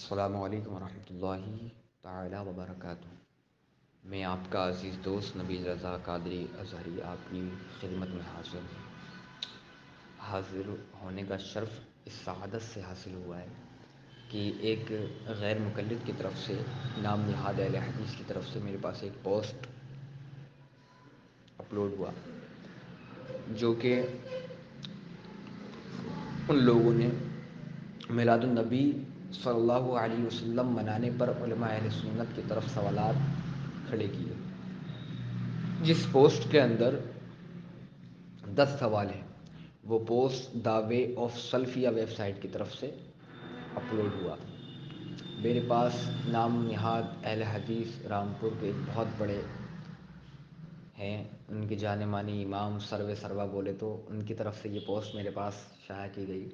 السلام علیکم ورحمۃ اللہ تعالی وبرکاتہ۔ میں آپ کا عزیز دوست نبیل رضا قادری اظہری آپ کی خدمت میں حاضر ہونے کا شرف اس سعادت سے حاصل ہوا ہے کہ ایک غیر مقلد کی طرف سے، نام نہاد اہل حدیث کی طرف سے میرے پاس ایک پوسٹ اپلوڈ ہوا، جو کہ ان لوگوں نے میلاد النبی صلی اللہ علیہ وسلم منانے پر علماء اہل سنت کی طرف سوالات کھڑے کیے، جس پوسٹ کے اندر 10 سوال ہیں۔ وہ پوسٹ دا وے آف سلفیہ ویب سائٹ کی طرف سے اپلوڈ ہوا۔ میرے پاس نام نہاد اہل حدیث رامپور کے ایک بہت بڑے ہیں، ان کی جانے مانی امام سروا بولے تو ان کی طرف سے یہ پوسٹ میرے پاس شائع کی گئی،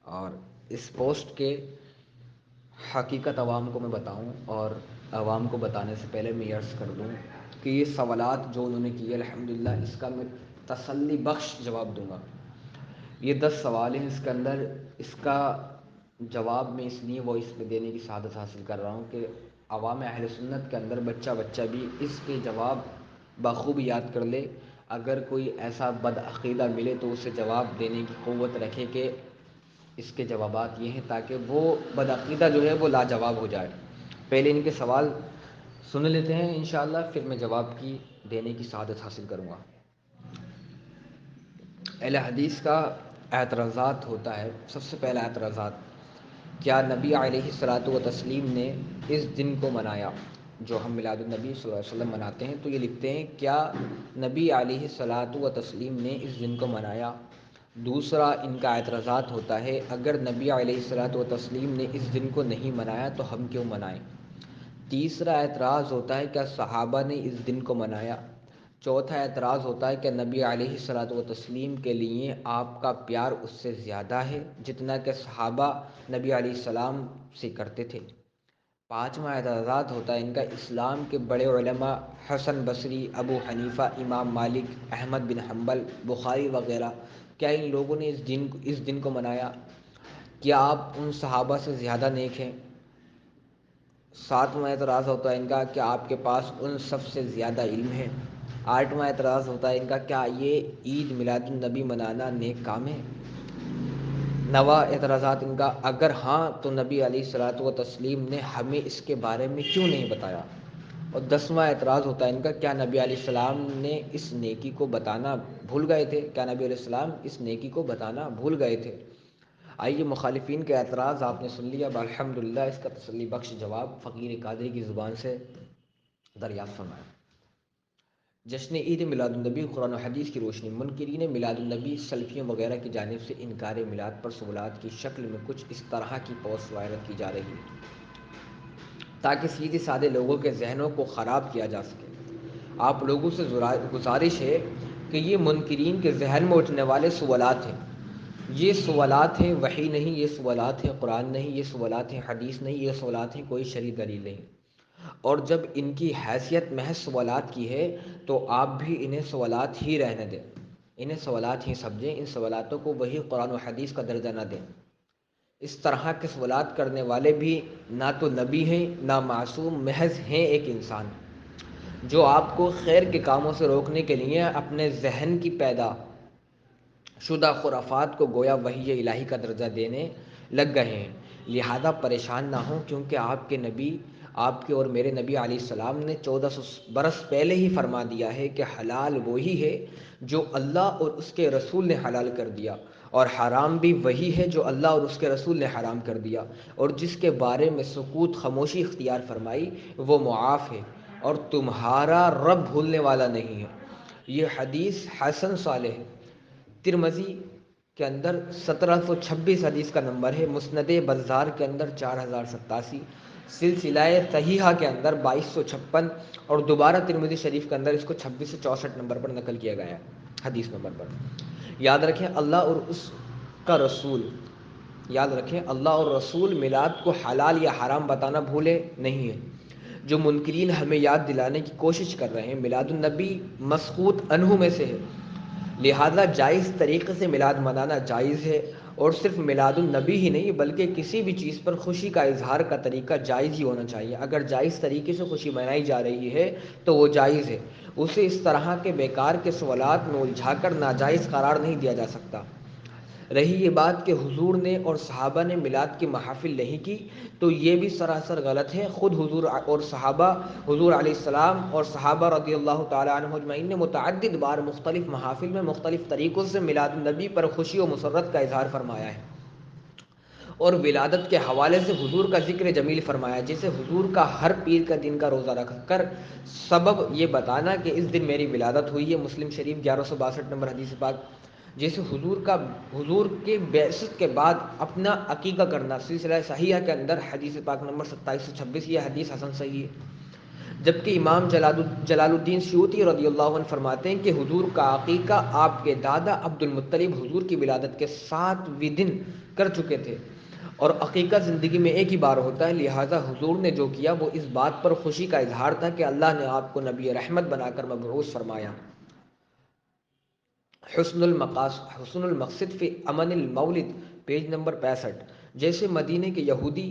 اور اس پوسٹ کے حقیقت عوام کو میں بتاؤں، اور عوام کو بتانے سے پہلے میں عرض کر دوں کہ یہ سوالات جو انہوں نے کیے الحمدللہ اس کا میں تسلی بخش جواب دوں گا۔ یہ 10 سوال ہیں، اس کے اندر اس کا جواب میں اس لیے وائس پہ دینے کی سعادت حاصل کر رہا ہوں کہ عوام اہل سنت کے اندر بچہ بھی اس کے جواب بخوبی یاد کر لے۔ اگر کوئی ایسا بدعقیدہ ملے تو اسے جواب دینے کی قوت رکھے کہ اس کے جوابات یہ ہیں، تاکہ وہ بدعقیدہ جو ہے وہ لاجواب ہو جائے۔ پہلے ان کے سوال سن لیتے ہیں انشاءاللہ، پھر میں جواب کی دینے کی سعادت حاصل کروں گا۔ اہل حدیث کا اعتراضات ہوتا ہے۔ سب سے پہلا اعتراضات، کیا نبی علیہ الصلاۃ والتسلیم نے اس دن کو منایا؟ جو ہم میلاد النبی صلی اللہ علیہ وسلم مناتے ہیں تو یہ لکھتے ہیں کیا نبی علیہ الصلاۃ والتسلیم نے اس دن کو منایا؟ دوسرا ان کا اعتراضات ہوتا ہے، اگر نبی علیہ الصلاۃ والتسلیم نے اس دن کو نہیں منایا تو ہم کیوں منائیں؟ تیسرا اعتراض ہوتا ہے، کیا صحابہ نے اس دن کو منایا؟ چوتھا اعتراض ہوتا ہے کہ نبی علیہ الصلاۃ والتسلیم کے لیے آپ کا پیار اس سے زیادہ ہے جتنا کہ صحابہ نبی علیہ السلام سے کرتے تھے۔ پانچواں اعتراضات ہوتا ہے ان کا، اسلام کے بڑے علماء حسن بصری، ابو حنیفہ، امام مالک، احمد بن حنبل، بخاری وغیرہ، کیا ان لوگوں نے اس دن کو منایا؟ کیا آپ ان صحابہ سے زیادہ نیک ہیں؟ ساتواں اعتراض ہوتا ہے ان کا، کیا آپ کے پاس ان سب سے زیادہ علم ہے؟ آٹھواں اعتراض ہوتا ہے ان کا، کیا یہ عید میلاد النبی منانا نیک کام ہے؟ نواں اعتراضات ان کا، اگر ہاں تو نبی علیہ الصلاۃ والتسلیم نے ہمیں اس کے بارے میں کیوں نہیں بتایا؟ اور 10واں اعتراض ہوتا ہے ان کا، کیا نبی علیہ السلام نے اس نیکی کو بتانا بھول گئے تھے؟ کیا نبی علیہ السلام اس نیکی کو بتانا بھول گئے تھے؟ آئیے مخالفین کے اعتراض آپ نے سن لیا، اب الحمدللہ اس کا تسلی بخش جواب فقیر قادری کی زبان سے دریافت فرمائیں۔ جشن عید میلاد النبی قرآن و حدیث کی روشنی، منکرین میلاد النبی سلفیوں وغیرہ کی جانب سے انکار میلاد پر سوالات کی شکل میں کچھ اس طرح کی پوسٹ وائرل کی جا رہی ہے تاکہ سیدھے سادے لوگوں کے ذہنوں کو خراب کیا جا سکے۔ آپ لوگوں سے گزارش ہے کہ یہ منکرین کے ذہن میں اٹھنے والے سوالات ہیں، یہ سوالات ہیں وحی نہیں، یہ سوالات ہیں قرآن نہیں، یہ سوالات ہیں حدیث نہیں، یہ سوالات ہیں کوئی شرعی دلیل نہیں۔ اور جب ان کی حیثیت محض سوالات کی ہے تو آپ بھی انہیں سوالات ہی رہنے دیں، انہیں سوالات ہی سمجھیں، ان سوالاتوں کو وہی قرآن و حدیث کا درجہ نہ دیں۔ اس طرح کے سوالات کرنے والے بھی نہ تو نبی ہیں نہ معصوم، محض ہیں ایک انسان جو آپ کو خیر کے کاموں سے روکنے کے لیے اپنے ذہن کی پیدا شدہ خرافات کو گویا وحی الہی کا درجہ دینے لگ گئے ہیں۔ لہذا پریشان نہ ہوں، کیونکہ آپ کے نبی، آپ کے اور میرے نبی علیہ السلام نے 1400 برس پہلے ہی فرما دیا ہے کہ حلال وہی ہے جو اللہ اور اس کے رسول نے حلال کر دیا، اور حرام بھی وہی ہے جو اللہ اور اس کے رسول نے حرام کر دیا، اور جس کے بارے میں سکوت خاموشی اختیار فرمائی وہ معاف ہے، اور تمہارا رب بھولنے والا نہیں ہے۔ یہ حدیث حسن صالح ہے، ترمذی کے اندر 1726 حدیث کا نمبر ہے، مسند بزار کے اندر 4087، سلسلہ صحیحہ کے اندر 2256، اور دوبارہ ترمذی شریف کے اندر اس کو 26 سے 64 نمبر پر نقل کیا گیا ہے، حدیث نمبر پر۔ یاد رکھیں اللہ اور اس کا رسول، یاد رکھیں اللہ اور رسول میلاد کو حلال یا حرام بتانا بھولے نہیں ہیں۔ جو منکرین ہمیں یاد دلانے کی کوشش کر رہے ہیں میلاد النبی مسقوط عنہ میں سے ہے، لہذا جائز طریقے سے میلاد منانا جائز ہے، اور صرف میلاد النبی ہی نہیں بلکہ کسی بھی چیز پر خوشی کا اظہار کا طریقہ جائز ہی ہونا چاہیے۔ اگر جائز طریقے سے خوشی منائی جا رہی ہے تو وہ جائز ہے، اسے اس طرح کے بیکار کے سوالات میں الجھا کر ناجائز قرار نہیں دیا جا سکتا۔ رہی یہ بات کہ حضور نے اور صحابہ نے میلاد کی محافل نہیں کی، تو یہ بھی سراسر غلط ہے۔ خود حضور اور صحابہ، حضور علیہ السلام اور صحابہ رضی اللہ تعالیٰ عنہ اجمعین نے متعدد بار مختلف محافل میں مختلف طریقوں سے میلاد النبی پر خوشی و مسرت کا اظہار فرمایا ہے، اور ولادت کے حوالے سے حضور کا ذکر جمیل فرمایا، جیسے حضور کا ہر پیر کا دن کا روزہ رکھ کر سبب یہ بتانا کہ اس دن میری ولادت ہوئی ہے، مسلم شریف 1162 نمبر حدیث پاک۔ جیسے حضور کے بعثت کے بعد اپنا عقیقہ کرنا، سلسلہ صحیحہ کے اندر حدیث پاک نمبر 2726، یہ حدیث حسن صحیح ہے۔ جبکہ امام جلال الدین سیوطی رضی اللہ عنہ فرماتے ہیں کہ حضور کا عقیقہ آپ کے دادا عبد المطلب حضور کی ولادت کے 7ویں دن کر چکے تھے، اور عقیقہ زندگی میں ایک ہی بار ہوتا ہے، لہٰذا حضور نے جو کیا وہ اس بات پر خوشی کا اظہار تھا کہ اللہ نے آپ کو نبی رحمت بنا کر مبعوث فرمایا۔ حسن المقصد فی امن المولد، پیج نمبر 65۔ جیسے مدینے کے یہودی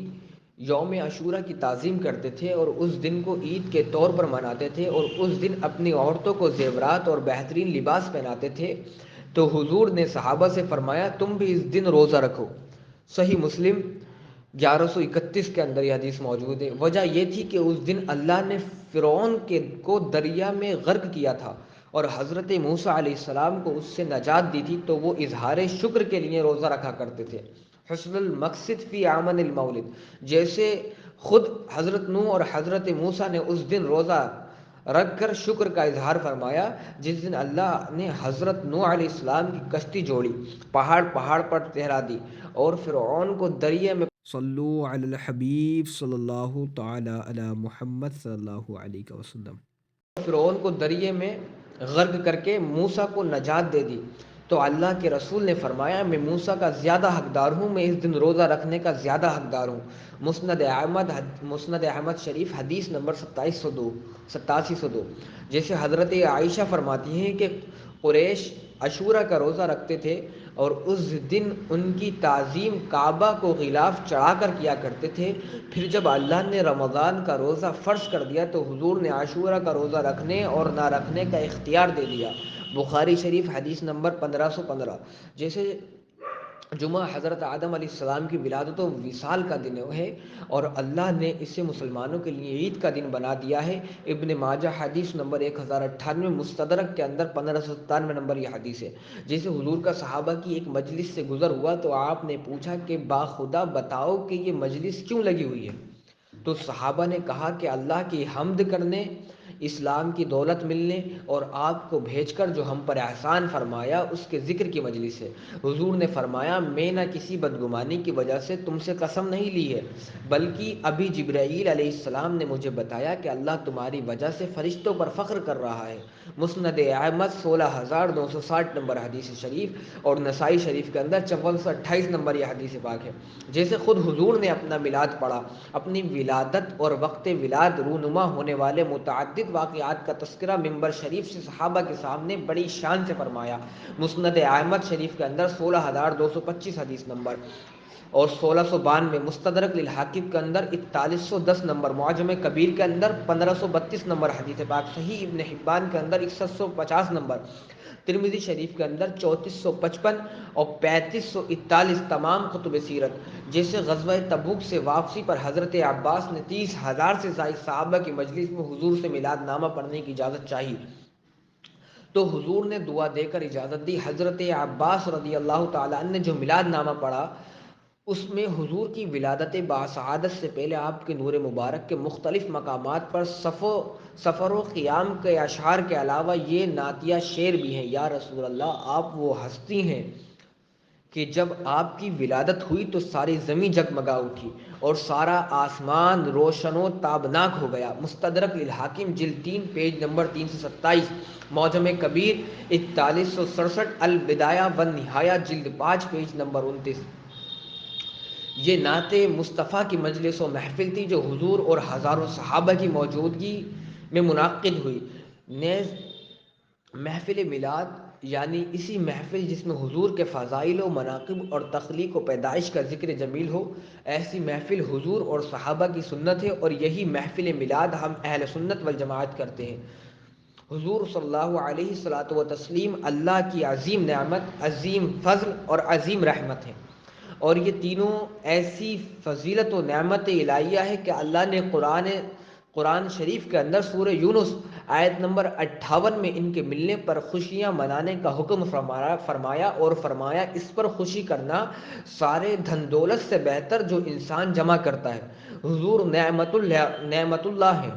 یوم عاشورہ کی تعظیم کرتے تھے اور اس دن کو عید کے طور پر مناتے تھے، اور اس دن اپنی عورتوں کو زیورات اور بہترین لباس پہناتے تھے، تو حضور نے صحابہ سے فرمایا تم بھی اس دن روزہ رکھو۔ صحیح مسلم 1131 کے اندر یہ حدیث موجود ہے۔ وجہ یہ تھی کہ اس دن اللہ نے فرعون کو دریا میں غرق کیا تھا، اور حضرت موسیٰ علیہ السلام کو اس سے نجات دی تھی، تو وہ اظہار شکر کے لیے روزہ رکھا کرتے تھے۔ حسن المقصد فی امن المولد، جیسے خود حضرت نوح اور حضرت موسیٰ نے اس دن روزہ رکھ کر شکر کا اظہار فرمایا، جس دن اللہ نے حضرت نوح علیہ السلام کی کشتی جوڑی، پہاڑ پر ٹھہرا دی، اور فرعون کو دریا میں صلو علی الحبیب صلی اللہ تعالی علی محمد صلی اللہ علیہ وسلم، فرعون کو دریا میں غرق کر کے موسیٰ کو نجات دے دی۔ تو اللہ کے رسول نے فرمایا میں موسیٰ کا زیادہ حقدار ہوں، میں اس دن روزہ رکھنے کا زیادہ حقدار ہوں۔ مسند احمد شریف حدیث نمبر 8702۔ جیسے حضرت عائشہ فرماتی ہیں کہ قریش عاشورہ کا روزہ رکھتے تھے، اور اس دن ان کی تعظیم کعبہ کو غلاف چڑھا کر کیا کرتے تھے۔ پھر جب اللہ نے رمضان کا روزہ فرض کر دیا تو حضور نے عاشورہ کا روزہ رکھنے اور نہ رکھنے کا اختیار دے دیا۔ بخاری شریف حدیث نمبر 1515۔ جیسے جمعہ حضرت آدم علیہ السلام کی ولادت و وصال کا دن ہے، اور اللہ نے اسے مسلمانوں کے لیے عید کا دن بنا دیا ہے۔ ابن ماجہ حدیث نمبر 1098، مستدرک کے اندر 1597 نمبر یہ حدیث ہے۔ جیسے حضور کا صحابہ کی ایک مجلس سے گزر ہوا تو آپ نے پوچھا کہ باخدا بتاؤ کہ یہ مجلس کیوں لگی ہوئی ہے؟ تو صحابہ نے کہا کہ اللہ کی حمد کرنے، اسلام کی دولت ملنے اور آپ کو بھیج کر جو ہم پر احسان فرمایا اس کے ذکر کی مجلس ہے۔ حضور نے فرمایا میں نہ کسی بدگمانی کی وجہ سے تم سے قسم نہیں لی ہے، بلکہ ابھی جبرائیل علیہ السلام نے مجھے بتایا کہ اللہ تمہاری وجہ سے فرشتوں پر فخر کر رہا ہے۔ مسند احمد 16960 نمبر حدیث شریف، اور نسائی شریف کے اندر 5428 نمبر یہ حدیث پاک ہے۔ جیسے خود حضور نے اپنا میلاد پڑھا، اپنی ولادت اور وقت ولاد رونما ہونے والے متعدد واقعات کا تذکرہ ممبر شریف سے صحابہ کے سامنے بڑی شان سے فرمایا۔ مسند احمد شریف کے اندر 16225 حدیث نمبر، اور 1692 مستدرک للحاکم کے اندر 4110 نمبر، معجم کبیر کے اندر 1532 نمبر حدیث پاک، صحیح ابن حبان کے اندر 6150 نمبر، ترمذی شریف کے اندر 3455 اور 3541 تمام کتب سیرت۔ جیسے غزوہ تبوک سے واپسی پر حضرت عباس نے 30,000 سے زائد صحابہ کی مجلس میں حضور سے میلاد نامہ پڑھنے کی اجازت چاہی، تو حضور نے دعا دے کر اجازت دی۔ حضرت عباس رضی اللہ تعالیٰ عنہ نے جو میلاد نامہ پڑھا اس میں حضور کی ولادت باسعادت سے پہلے آپ کے نور مبارک کے مختلف مقامات پر سفر و قیام کے اشعار کے علاوہ یہ نعتیہ شعر بھی ہیں۔ یا رسول اللہ، آپ وہ ہستی ہیں کہ جب آپ کی ولادت ہوئی تو ساری زمین جگمگا اٹھی اور سارا آسمان روشن و تابناک ہو گیا۔ مستدرک للحاکم جلد 3 پیج نمبر 327، معجم کبیر 4167، البدایہ والنہایہ جلد 5 پیج نمبر 29۔ یہ نعت مصطفیٰ کی مجلس و محفل تھی جو حضور اور ہزاروں صحابہ کی موجودگی میں منعقد ہوئی۔ نیز محفل میلاد یعنی اسی محفل جس میں حضور کے فضائل و مناقب اور تخلیق و پیدائش کا ذکر جمیل ہو، ایسی محفل حضور اور صحابہ کی سنت ہے، اور یہی محفل میلاد ہم اہل سنت والجماعت کرتے ہیں۔ حضور صلی اللہ علیہ الصلاۃ و تسلیم اللہ کی عظیم نعمت، عظیم فضل اور عظیم رحمت ہے، اور یہ تینوں ایسی فضیلت و نعمت الہیہ ہے کہ اللہ نے قرآن شریف کے اندر سورہ یونس آیت نمبر 58 میں ان کے ملنے پر خوشیاں منانے کا حکم فرمایا اور فرمایا اس پر خوشی کرنا سارے دھن دولت سے بہتر جو انسان جمع کرتا ہے۔ حضور نعمت اللہ ہے۔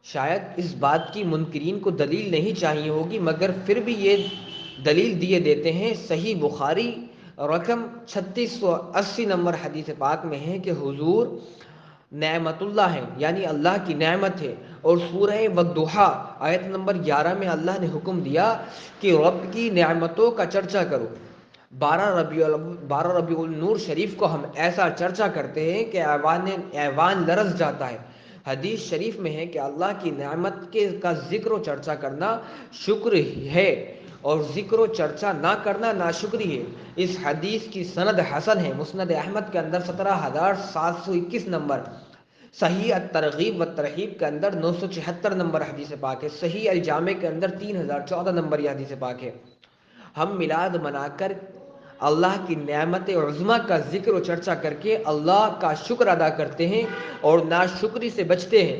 شاید اس بات کی منکرین کو دلیل نہیں چاہیے ہوگی، مگر پھر بھی یہ دلیل دیے دیتے ہیں۔ صحیح بخاری رقم 3680 نمبر حدیث پاک میں ہے کہ حضور نعمت اللہ ہے، یعنی اللہ کی نعمت ہے، اور سورہ والضحیٰ آیت نمبر 11 میں اللہ نے حکم دیا کہ رب کی نعمتوں کا چرچا کرو۔ 12 ربیع النور شریف کو ہم ایسا چرچا کرتے ہیں کہ ایوان لرز جاتا ہے۔ حدیث شریف میں ہے کہ اللہ کی نعمت کا ذکر و چرچا کرنا شکر ہے، اور ذکر و چرچا نہ کرنا ناشکری ہے۔ اس حدیث کی سند حسن ہے۔ مسند احمد کے اندر 17721 نمبر، صحیح الترغیب والترہیب کے اندر 974 نمبر حدیث پاک ہے، صحیح الجامع کے اندر 3014 نمبر یہ حدیث پاک ہے۔ ہم میلاد منا کر اللہ کی نعمت عظمیٰ کا ذکر و چرچا کر کے اللہ کا شکر ادا کرتے ہیں اور ناشکری سے بچتے ہیں،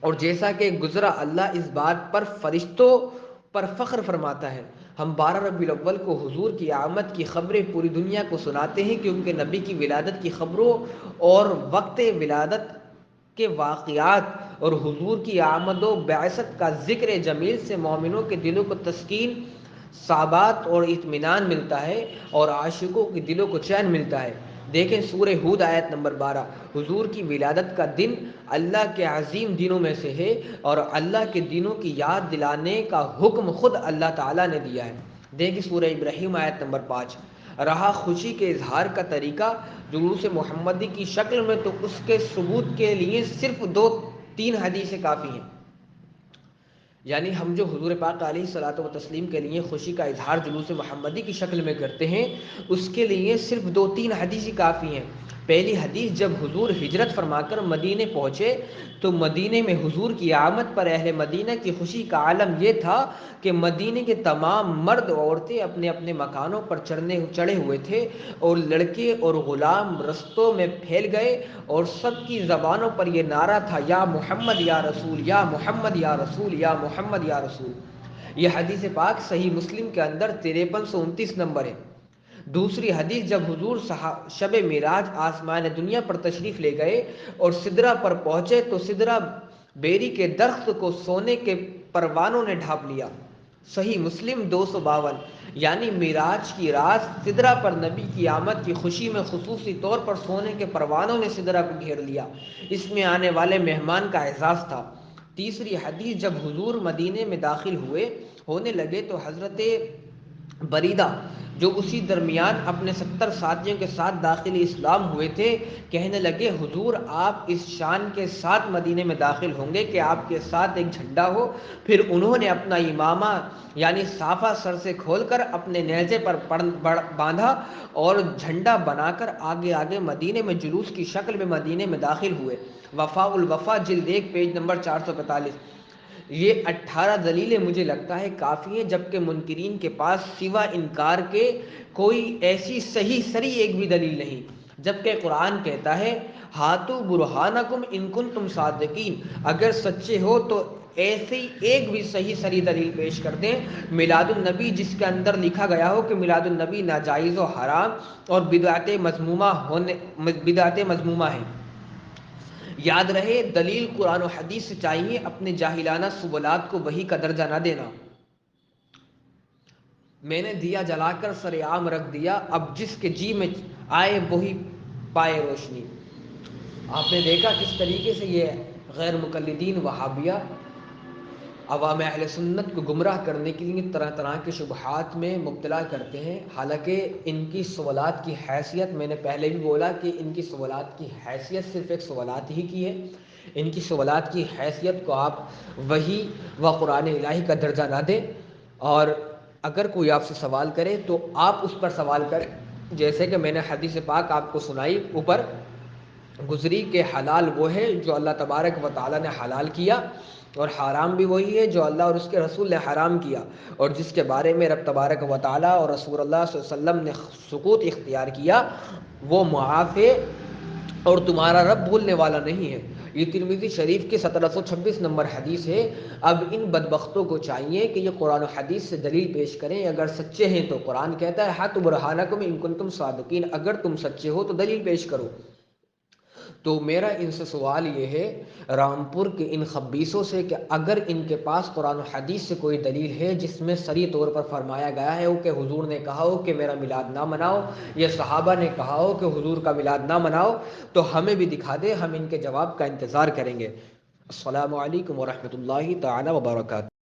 اور جیسا کہ گزرا اللہ اس بات پر فرشتوں پر فخر فرماتا ہے۔ ہم 12 ربیع الاول کو حضور کی آمد کی خبریں پوری دنیا کو سناتے ہیں، کیونکہ نبی کی ولادت کی خبروں اور وقت ولادت کے واقعات اور حضور کی آمد و بعثت کا ذکر جمیل سے مومنوں کے دلوں کو تسکین، ثبات اور اطمینان ملتا ہے، اور عاشقوں کے دلوں کو چین ملتا ہے۔ دیکھیں سورہ ہود آیت نمبر 12۔ حضور کی ولادت کا دن اللہ کے عظیم دنوں میں سے ہے، اور اللہ کے دنوں کی یاد دلانے کا حکم خود اللہ تعالیٰ نے دیا ہے۔ دیکھیں سورہ ابراہیم آیت نمبر 5۔ رہا خوشی کے اظہار کا طریقہ جلوس محمدی کی شکل میں، تو اس کے ثبوت کے لیے صرف 2-3 حدیثیں کافی ہیں۔ یعنی ہم جو حضور پاک علیہ الصلوۃ والتسلیم کے لیے خوشی کا اظہار جلوس محمدی کی شکل میں کرتے ہیں، اس کے لیے صرف 2-3 حدیث کافی ہیں۔ پہلی حدیث، جب حضور ہجرت فرما کر مدینے پہنچے تو مدینے میں حضور کی آمد پر اہل مدینہ کی خوشی کا عالم یہ تھا کہ مدینے کے تمام مرد عورتیں اپنے اپنے مکانوں پر چڑھے ہوئے تھے، اور لڑکے اور غلام رستوں میں پھیل گئے، اور سب کی زبانوں پر یہ نعرہ تھا، یا محمد یا رسول، یا محمد یا رسول، یا محمد یا رسول۔ یہ حدیث پاک صحیح مسلم کے اندر 5329 نمبر ہے۔ دوسری حدیث، جب حضور شب معراج آسمان دنیا پر تشریف لے گئے اور سدرہ پر پہنچے تو سدرہ بیری کے درخت کو سونے کے پروانوں نے ڈھانپ لیا۔ صحیح مسلم 252۔ یعنی معراج کی رات سدرہ پر نبی کی آمد کی خوشی میں خصوصی طور پر سونے کے پروانوں نے سدرہ کو گھیر لیا۔ اس میں آنے والے مہمان کا اعزاز تھا۔ تیسری حدیث، جب حضور مدینے میں داخل ہونے لگے تو حضرت بریدہ جو اسی درمیان اپنے 70 ساتھیوں کے ساتھ داخل اسلام ہوئے تھے، کہنے لگے، حضور آپ اس شان کے ساتھ مدینے میں داخل ہوں گے کہ آپ کے ساتھ ایک جھنڈا ہو۔ پھر انہوں نے اپنا امامہ یعنی صافہ سر سے کھول کر اپنے نیزے پر باندھا اور جھنڈا بنا کر آگے آگے مدینے میں جلوس کی شکل میں مدینے میں داخل ہوئے۔ وفاء الوفا جلد 1 پیج نمبر 445۔ یہ 18 دلیلیں مجھے لگتا ہے کافی ہیں، جبکہ منکرین کے پاس سوا انکار کے کوئی ایسی صحیح سری ایک بھی دلیل نہیں، جبکہ قرآن کہتا ہے، ہاتو برہانکم ان کنتم صادقین، اگر سچے ہو تو ایسی ایک بھی صحیح سری دلیل پیش کر دیں۔ میلاد النبی جس کے اندر لکھا گیا ہو کہ میلاد النبی ناجائز و حرام اور بدعت مذمومہ ہے۔ یاد رہے، دلیل قرآن و حدیث سے چاہیے، اپنے جاہلانہ سبلات کو وحی کا درجہ نہ دینا۔ میں نے دیا جلا کر سر عام رکھ دیا، اب جس کے جی میں آئے وہی پائے روشنی۔ آپ نے دیکھا کس طریقے سے یہ غیر مقلدین وہابیہ عوام اہل سنت کو گمراہ کرنے کے لیے طرح طرح کے شبہات میں مبتلا کرتے ہیں، حالانکہ ان کی سوالات کی حیثیت، میں نے پہلے بھی بولا کہ ان کی سوالات کی حیثیت صرف ایک سوالات ہی کی ہے۔ ان کی سوالات کی حیثیت کو آپ وحی و قرآن الہی کا درجہ نہ دیں، اور اگر کوئی آپ سے سوال کرے تو آپ اس پر سوال کریں، جیسے کہ میں نے حدیث پاک آپ کو سنائی اوپر گزری کہ حلال وہ ہے جو اللہ تبارک و تعالیٰ نے حلال کیا، اور حرام بھی وہی ہے جو اللہ اور اس کے رسول نے حرام کیا، اور جس کے بارے میں رب تبارک و تعالیٰ اور رسول اللہ صلی اللہ علیہ وسلم نے سکوت اختیار کیا، وہ معاف ہے اور تمہارا رب بھولنے والا نہیں ہے۔ یہ ترمذی شریف کی 1726 نمبر حدیث ہے۔ اب ان بدبختوں کو چاہیے کہ یہ قرآن و حدیث سے دلیل پیش کریں، اگر سچے ہیں تو قرآن کہتا ہے ہاتھ برہانکم ان کنتم صادقین، اگر تم سچے ہو تو دلیل پیش کرو۔ تو میرا ان سے سوال یہ ہے رامپور کے ان خبیصوں سے کہ اگر ان کے پاس قرآن و حدیث سے کوئی دلیل ہے جس میں صریح طور پر فرمایا گیا ہے کہ حضور نے کہا ہو کہ میرا میلاد نہ مناؤ، یا صحابہ نے کہا ہو کہ حضور کا میلاد نہ مناؤ، تو ہمیں بھی دکھا دے، ہم ان کے جواب کا انتظار کریں گے۔ السلام علیکم ورحمۃ اللہ تعالی وبرکاتہ۔